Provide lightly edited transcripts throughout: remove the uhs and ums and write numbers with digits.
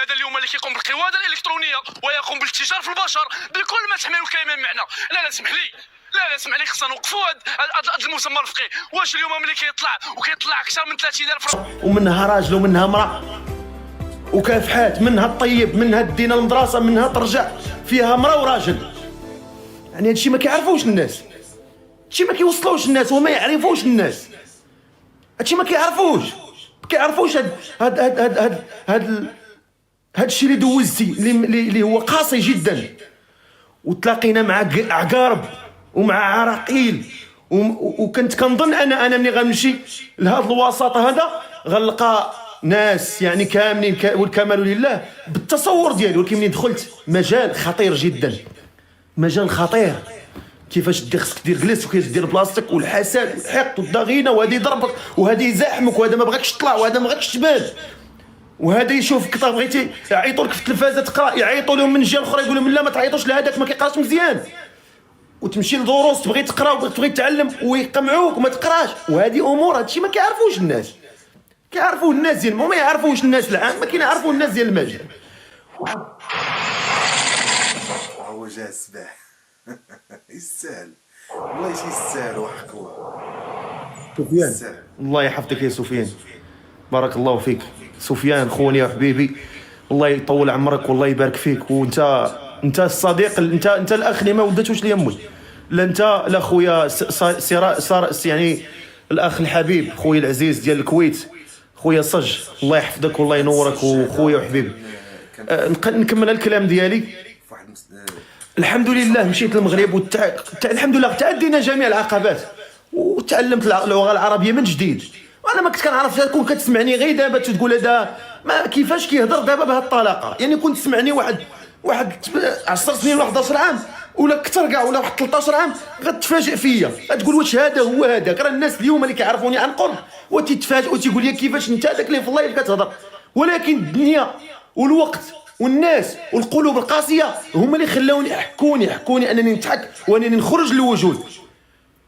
هذا اليوم اللي كيقوم بالقواده الالكترونيه ويقوم بالاتجار في البشر بكل ما تحمل الكلمه معنى. لا اسمح لي، لا اسمح لي، خصنا نوقفوا هذا المسمى الفقهي. واش اليوم ملي كيطلع اكثر من 30,000 ومنها راجل ومنها امراه وكافحات، منها الطيب، منها دينا المدرسه، منها ترجع فيها امراه وراجل. يعني هادشي ما كيعرفوش الناس، هادشي ما كيوصلوش الناس وما يعرفوش الناس، هادشي ما كيعرفوش هاد الشيء اللي دوزتي اللي هو قاسي جدا. وتلاقينا مع عقارب ومع عراقيل، وكنت كنظن انا ملي غنمشي لهذا الوسط هذا غنلقى ناس يعني كاملين والكمال لله بالتصور ديالي. ولكن ملي دخلت مجال خطير جدا، مجال خطير، كيفاش خصك دير جلس وكيفاش دير بلاصتك، والحسد والحقد والضغينه، وهذا يضربك وهذا يزاحمك وهذا ما بغاكش تطلع وهذا ما بغاكش تبان، وهذا يشوفك بغيتي يعيطوا لك في التلفازه تقرا يعيطوا لهم من الجهه الاخرى يقول لهم لا ما تعيطوش لهذاك ما كيقراش مزيان، وتمشي لدروس تبغي تقرا وتبغي تتعلم ويقمعوك وما تقراش. وهذه امور هادشي ما كيعرفوش الناس، كيعرفوه الناس ديال ما يعرفوش الناس العام، ما كيعرفوا الناس ديال المجال. هو جا الصباح يستاهل والله، يستاهل وحق الله. سفيان الله يحفظك يا سفيان، بارك الله فيك سفيان خويا وحبيبي، الله يطول عمرك والله يبارك فيك. وانت الصديق، انت الاخ اللي ما ودتوش لي امي، لا انت لا خويا صار يعني الاخ الحبيب خويا العزيز ديال الكويت خويا صج، الله يحفظك والله ينورك وخويا وحبيبي. نكمل الكلام ديالي. الحمد لله مشيت للمغرب الحمد لله تعدينا جميع العقبات وتعلمت اللغه العربيه من جديد. وانا ما كنت كنعرف، كون كتسمعني غير دابا تقول هذا ما كيفاش كيهضر دابا بهذه الطلاقه. يعني كنت تسمعني واحد 10 سنين ولا 11 عام ولا اكثر كاع ولا واحد 13 عام غتفاجئ فيا، غتقول واش هذا هو هذاك. راه الناس اليوم اللي كيعرفوني عن قرب وتتفاجئوا وتيقول لي كيفاش انت هذاك اللي في الله اللي كتهضر. ولكن الدنيا والوقت والناس والقلوب القاسيه هما اللي خلاوني يحكوني انني نضحك وانني نخرج للوجود.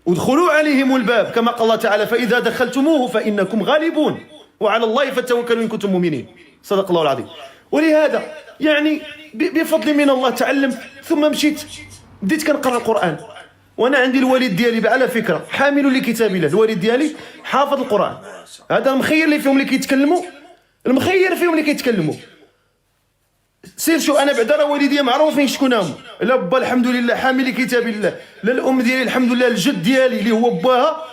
ادخلوا عليهم الباب كما قال الله تعالى فاذا دخلتموه فانكم غالبون وعلى الله فتوكلوا ان كنتم مؤمنين. صدق الله العظيم. ولهذا يعني بفضل من الله تعلمت، ثم بديت كنقرا القران. وانا عندي الوالد ديالي على فكره حامل لكتاب الله، الوالد ديالي حافظ القران. هذا المخير اللي فيهم اللي كيتكلموا، سير شو انا بعدا راه والديا معروفين شكون هما. لا با الحمد لله حامل كتاب الله، لا الام ديالي الحمد لله الجد ديالي اللي هو باها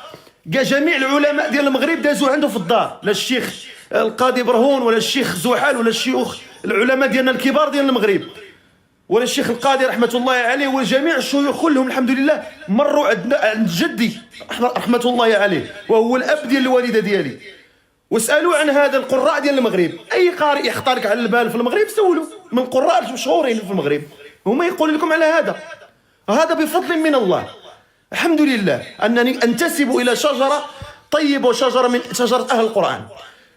كاع جميع العلماء ديال المغرب دازوا عنده في الدار، لا الشيخ القاضي برهون ولا الشيخ زحال ولا الشيوخ العلماء ديالنا الكبار ديال المغرب ولا الشيخ القاضي رحمه الله عليه وجميع الشيوخ كلهم الحمد لله مروا عند جدي رحمه الله عليه وهو الاب ديال الوالده ديالي. واسالوا عن هذا القراء ديال المغرب، اي قارئ يخطر لك على البال في المغرب سولوا من القراء المشهورين في المغرب، هما يقول لكم على هذا بفضل من الله. الحمد لله انني انتسب الى شجره طيبه وشجره من شجره اهل القران.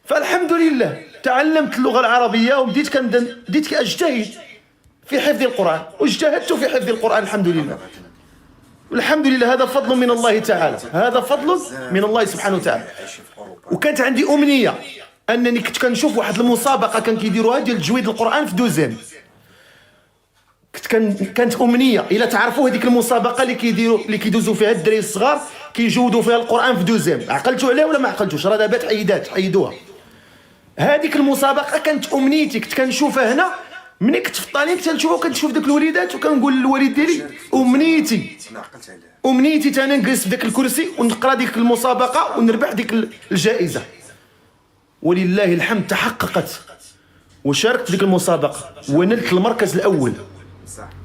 فالحمد لله تعلمت اللغه العربيه وبديت اجتهد في حفظ القران، واجتهدت في حفظ القران الحمد لله. والحمد لله هذا فضل من الله تعالى، هذا فضل من الله سبحانه وتعالى. وكانت عندي امنيه انني كنت كنشوف واحد المسابقه كان كيديروها ديال تجويد القران في دوزيام. كانت امنيه الا تعرفوا هذيك المسابقه اللي كيدوزوا فيها الدراري الصغار كيجودوا فيها القران في دوزيام. عقلتوا عليها ولا ما عقلتوش؟ راه دابا حيدوها. هذيك المسابقه كانت امنيتي، كنت كنشوفها هنا ملي كنت في الطالب كنت نشوفها وكنشوف داك الوليدات وكنقول للوالد ديالي امنيتي انا نجلس في ذاك الكرسي ونقرا ديك المسابقه ونربح ديك الجائزه. ولله الحمد تحققت وشاركت في ديك المسابقه ونلت المركز الاول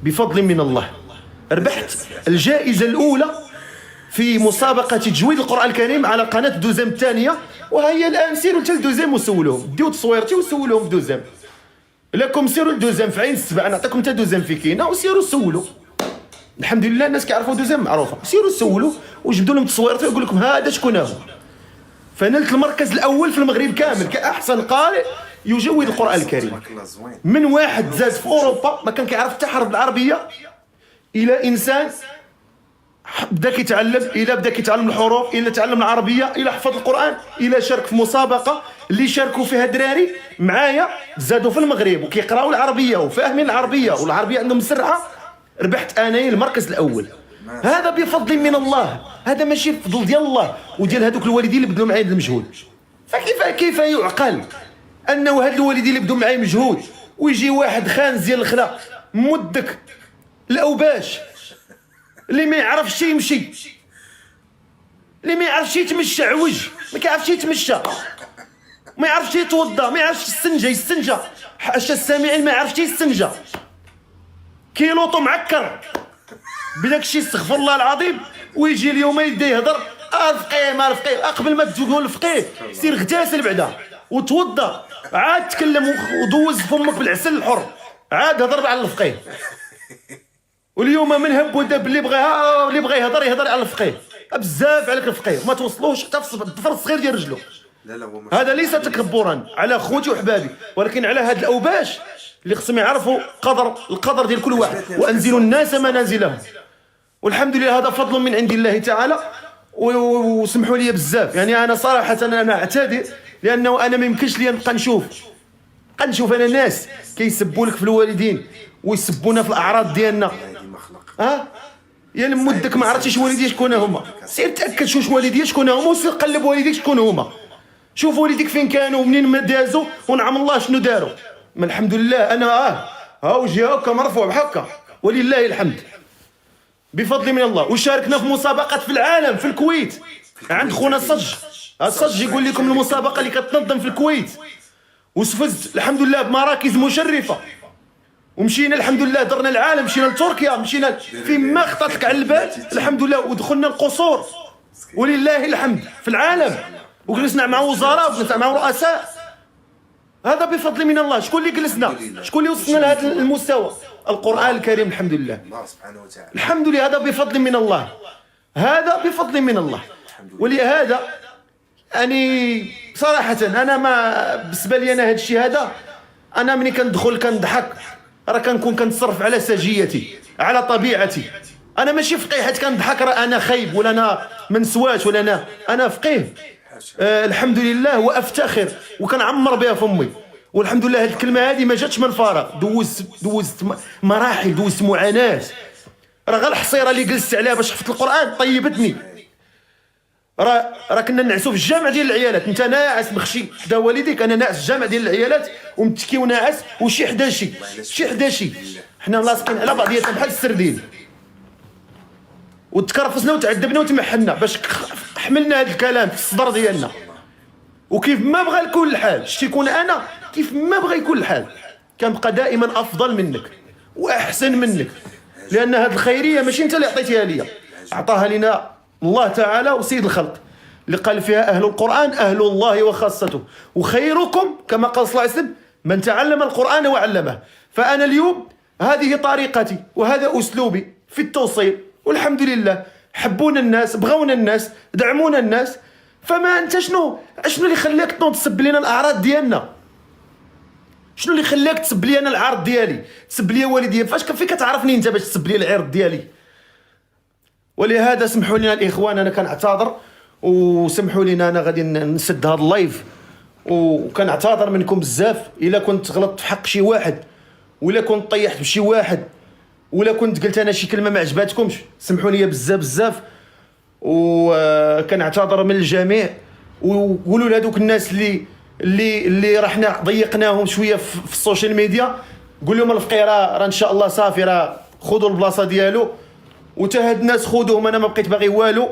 بفضل من الله. ربحت الجائزه الاولى في مسابقه تجويد القران الكريم على قناه دوزيام الثانيه. وهي الان سيروا حتى لدوزيام وسولوهم، ديو تصويرتي وسولوهم في دوزيام. لكم سيروا لدوزيام في عين السبع نعطيكم حتى دوزيام في كينا وسيروا سولوا. الحمد لله الناس كيعرفوا دوزيام معروفه، سيروا سولوا وجبدوا لهم تصويرتي ويقول لكم هذا شكون هو. فنلت المركز الاول في المغرب كامل كاحسن قارئ يجود القران الكريم، من واحد زاد في اوروبا ما كان كيعرف حتى حرف العربيه الى انسان بدا كيتعلم، الى بدا كيتعلم الحروف، الى تعلم العربيه، الى حفظ القران، الى شارك في مسابقه اللي شاركوا فيها دراري معايا زادوا في المغرب وكيقراوا العربيه وفاهمين العربيه والعربيه عندهم مسرعه، ربحت انايا المركز الاول. هذا بفضل من الله، هذا ماشي بفضل ديال الله وديال هذوك الوالدين اللي بدلوا معايا المجهود. كيف يعقل انه هاد الوالدين اللي بدوا معايا مجهود ويجي واحد خانز ديال الخلا مدك الاوباش اللي ما يعرفش يمشي، اللي ما يعرفش يتمشى، عوج ما كيعرفش يتمشى، ما يعرفش يتوضا، ما يعرفش يستنجى حاشا السامعين، ما يعرفش يستنجى، كيلوطو معكر بداك الشيء استغفر الله العظيم، ويجي اليوم يبدا يهضر الفقيه ما الفقيه، قبل ما تقول الفقيه سير اغتسل بعدا وتوضا عاد تكلم ودوز فمك بالعسل الحر، عاد هضر على الفقيه. واليوم من هب ودب اللي بغى يهضر على الفقيه، بزاف عليك الفقيه ما توصلوش حتى في الضفر الصغير ديال رجلو. هذا ليس تكبرا على خوتي وحبابي، ولكن على هاد الاوباش اللي خصهم يعرفوا القدر ديال كل واحد، وانزلوا الناس منازلهم. والحمد لله هذا فضل من عند الله تعالى. وسمحوا لي بزاف، يعني انا صراحه انا اعتذر، لانه انا ما يمكنش لي نبقى نشوف انا ناس كيسبوا لك في الوالدين ويسبونا في الاعراض ديالنا. يا مدك ما عرفتيش والديك شكون هما، سير تاكد شوف والديك شكون هما وسير قلب والديك شكون هما، شوف والديك فين كانوا ومنين ما دازوا ونعم الله شنو داروا. ما الحمد لله انا ها وجهي هكا مرفوع بحكا ولله الحمد بفضل من الله. وشاركنا في مسابقات في العالم في الكويت عند خونا الصج يقول لكم المسابقه اللي كتنظم في الكويت، وسفزت الحمد لله بمراكز مشرفه، ومشينا الحمد لله درنا العالم، مشينا لتركيا، مشينا فيما خطات لك على البال الحمد لله، ودخلنا القصور ولله الحمد في العالم، وجلسنا مع وزراء وجلسنا مع رؤساء. هذا بفضل من الله. شكون اللي جلسنا؟ شكون اللي وصلنا لهذا المستوى؟ القرآن الكريم الحمد لله. الله سبحانه وتعالى. الحمد لله، هذا بفضل من الله، هذا بفضل من الله. ولهذا أني صراحة أنا ما بالنسبة لي أنا هذا الشيء هذا، أنا ملي كندخل كنضحك راه كنكون كنتصرف على سجيتي على طبيعتي. أنا ماشي فقيه حيت كنضحك راه أنا خايب ولا أنا منسواش ولا أنا فقيه. الحمد لله وافتخر وكنعمر بها فمي، والحمد لله هذه الكلمه هذه ما جاتش من فراغ. دوزت مراحل، دوزت معاناه، راه غير الحصيره اللي جلست عليها باش حفظت القران طيبتني. راه كنا نعسوا في الجامع ديال العيالات، انت ناعس مخشي حدا والديك، انا ناعس في الجامع ديال العيالات ومتكي وناعس وشي حداشي حنا لاصقين على بعضياتنا بحال السردين، وتكرفسنا وتعذبنا وتمحنا باش حملنا هذا الكلام في الصدر ديالنا. وكيف ما بغى يكون الحال، شتي يكون انا كيف ما بغى يكون الحال كنبقى دائما افضل منك واحسن منك، لان هذه الخيريه ماشي انت اللي عطيتيها ليا، عطاها لنا الله تعالى وسيد الخلق اللي قال فيها اهل القران اهل الله وخاصته، وخيركم كما قال صلى الله عليه وسلم من تعلم القران وعلمه. فانا اليوم هذه طريقتي وهذا اسلوبي في التوصيل، والحمد لله حبونا الناس، بغونا الناس، دعمونا الناس. فما انت شنو اللي خلاك تنوض تسب لينا الاعراض ديالنا؟ شنو اللي خلاك تسب لي انا العرض ديالي، تسب لي والدي؟ فين كتعرفني انت باش تسب لي العرض ديالي؟ ولهذا سمحوا لنا الاخوان، انا كنعتذر وسمحوا لنا، انا غادي نسد هذا اللايف، وكنعتذر منكم بزاف الا كنت غلطت في حق شي واحد، ولا كنت طيحت بشي واحد، ولا كنت قلت انا شي كلمه ما عجباتكمش، سمحوا لي بزاف. وكنعتذر من الجميع، وقولوا لهذوك الناس اللي راه حنا ضيقناهم شويه في السوشيال ميديا، قول لهم الفقيه راه ان شاء الله صافي، راه خذوا البلاصه ديالو، وتا هاد الناس خذوهم، انا ما بقيت باغي والو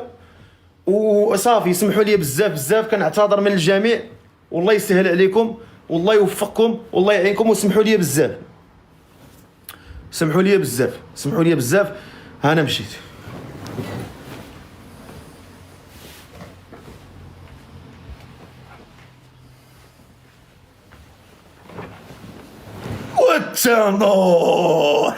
وصافي. سمحوا لي بزاف، كنعتذر من الجميع، والله يسهل عليكم والله يوفقكم والله يعينكم. وسمحوا لي بزاف، سمحوا لي بزاف. انا مشيت. والتنور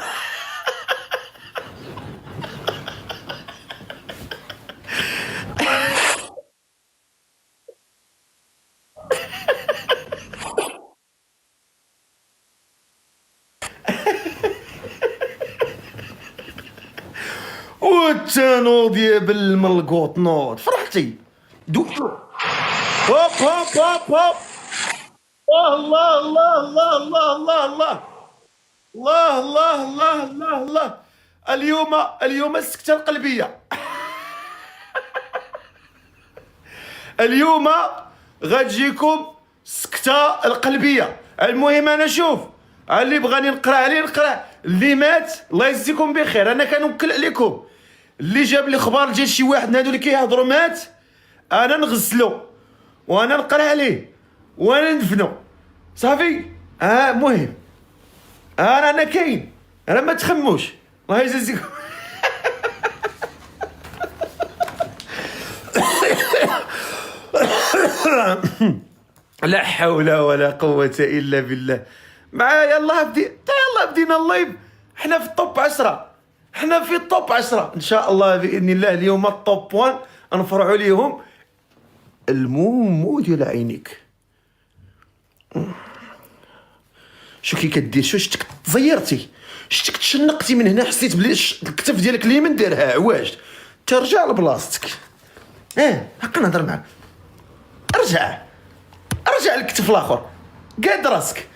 والتانوض يا بالملقوط نوض فرحتي دو هوب هوب هوب هوب الله الله الله الله الله الله الله الله الله الله الله اليوم السكتة القلبية اليوم غتجيكم سكتة القلبية. المهم انا شوف اللي بغاني نقرا عليه نقرا، اللي مات الله يجزيكم بخير انا كنوكل عليكم، اللي جاب لي خبر ديال شي واحد من هادو اللي كيهضروا مات انا نغسلو وانا نقرا عليه وانا ندفنو صافي. مهم انا كاين، انا ما تخموش الله يجزيكم. لا حول ولا قوة إلا بالله. مع يلا بدينا اللايف، حنا في الطوب 10، حنا في الطوب 10 إن شاء الله بإذن الله. اليوم الطوب 1 نفرعوا ليهم المومو ديال عينيك. شو كي كدير، شو شتك تزيرتي، شتك تشنقتي من هنا، حسيت بلي الكتف ديالك اليمين دارها عواج، ترجع لبلاصتك. هكا نهضر معاك، ارجع الكتف الاخر، قاد راسك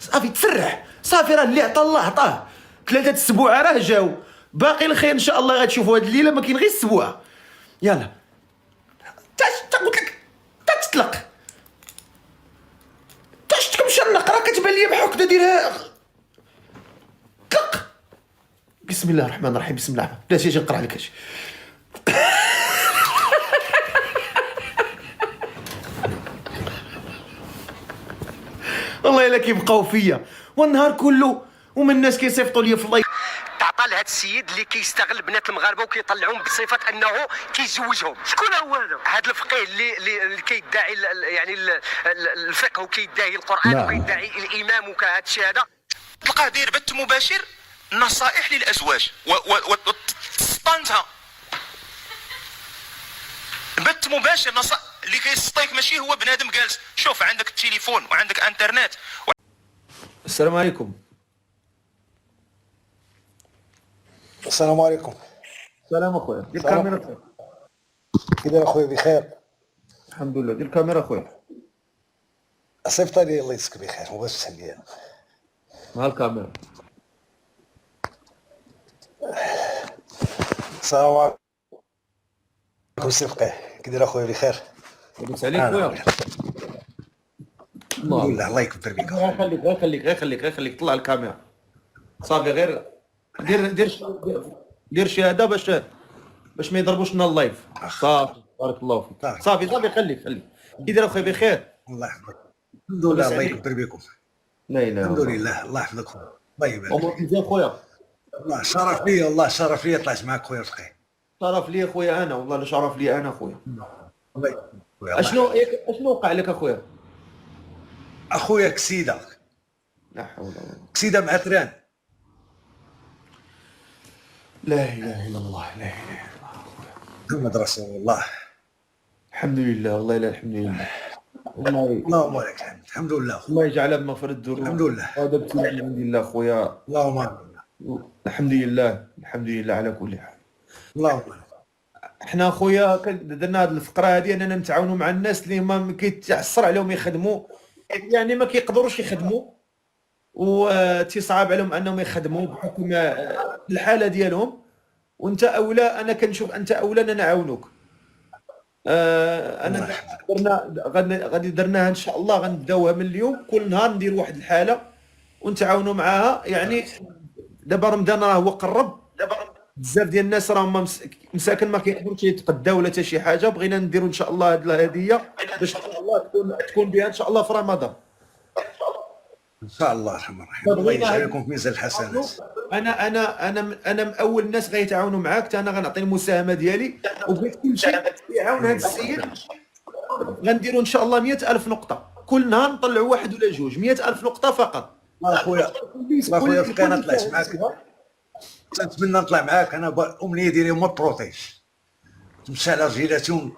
صافي تسرح صافي. راه اللي عطا الله عطاه، 3 اسبوع راه جاو، باقي الخير ان شاء الله. غتشوفوا هاد الليله ما كاين غير اسبوع. يلا تا قلت لك تا تطلق، تا شتك مشنق، راه كتبان لي بحال هكذا ديرها طلق. بسم الله الرحمن الرحيم، بسم الله الرحمن. بلاتي اجي نقرا لك اش والله الا كيبقاو فيا والنهار كله، ومن الناس كيصيفطوا لي في اللايف. تعطى لهذا السيد اللي كيستغل البنات المغاربه وكيطلعهم بصفه انه كيزوجهم. شكون هو هذا؟ هذا الفقيه اللي كيدعي يعني الفقه وكيدعي القران وكيدعي الامام وكهذا الشيء هذا. تلقاه داير بث مباشر نصائح للازواج وتسطنتها بث مباشر نصائح اللي كيسطيك ماشي هو بنادم جالس. شوف عندك التليفون وعندك انترنت. السلام عليكم. السلام عليكم. سلام اخويا، دير الكاميرا اخويا. كي داير اخويا؟ بخير الحمد لله. دير الكاميرا اخويا. صيفط لي الله يسك بخير وباش تسلي. مع الكاميرا. السلام عليكم سي فقيه، كي داير اخويا؟ بخير لاباس عليك خويا؟ الحمد لله الله يكبر بك. غير خليك طلع الكاميرا صافي. غير دير شهاده باش ما يضربوش لنا اللايف. صافي بارك الله فيك. صافي خليك كي داير اخويا؟ بخير الله يحفظك. الحمد لله الله يكبر بكم. لا اله الحمد لله الله يحفظك خويا. الله يبارك. امورك مزيان خويا؟ الله شرف لي، والله شرف لي طلعت معك خويا فقيه. شرف لي خويا انا، والله شرف لي انا خويا. الله يكبر خويا. اشنو وقع لك اخويا؟ اخويا كسيده، لا حول ولا قوه. كسيده مع تران. لا اله الا الله، لا اله الا الله. محمد رسول الله. الحمد لله، والله لا الحمد لله. والله اللهم لك الحمد. الحمد لله الله يجعلها بمغفرة الذنوب. الحمد لله. هذا ابتلاء من عند الله خويا. اللهم امين. الحمد لله على كل حال. اللهم احنا خويا درنا هذه الفقره هذه اننا نتعاونوا مع الناس اللي ما كيتعسر عليهم يخدموا، يعني ما كيقدروش يخدموا وتصعب عليهم انهم يخدموا بحكم الحاله ديالهم، وانت اولى. انا كنشوف انت اولى ان نعاونوك. انا غادي درناها ان شاء الله، غنبداوها من اليوم. كل نهار ندير واحد الحاله ونتعاونوا معاها. يعني دابا رمضان راه هو قرب، بزاف ديال الناس راهم مساكن ما كيقدروش يتقداو ولا حتى شي حاجه. بغينا نديروا ان شاء الله هذه الهديه باش ان شاء الله تكون بها ان شاء الله في رمضان. ان شاء الله الرحمن الرحيم. الله يجعلكم في ميزان الحسنات. انا من اول الناس غيتعاونوا معاك. انا غنعطي المساهمه ديالي، وبغيت كل شيء يعاون هذا السيد. غنديروا ان شاء الله 100,000 نقطه كل نهار، نطلعوا واحد ولا جوج. 100,000 نقطه فقط. اخويا فقيه انا طلعت معاك، نتمنى نطلع معاك. انا الامنيه ديالي هما البروتيج، نمشي على رجيلاتي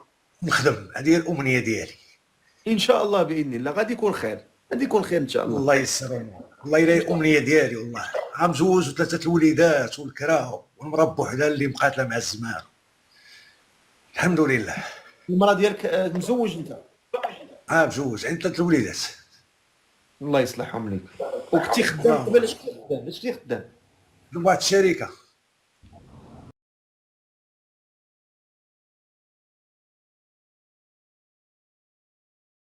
ونخدم. هذه هي الامنيه ديالي. ان شاء الله باذن الله غادي يكون خير، غادي يكون خير ان شاء الله. الله يسر، الله يلاقي الامنيه ديالي والله. مزوج وثلاثه الوليدات والكرا والمراه بوحدها اللي مقاتله مع الزمان. الحمد لله. المراه ديالك مزوج انت؟ مزوج، عندي ثلاثه الوليدات. الله يصلحهم لك. وكنتي خدام قبل؟ اش كنتي خدام؟ واحد الشركه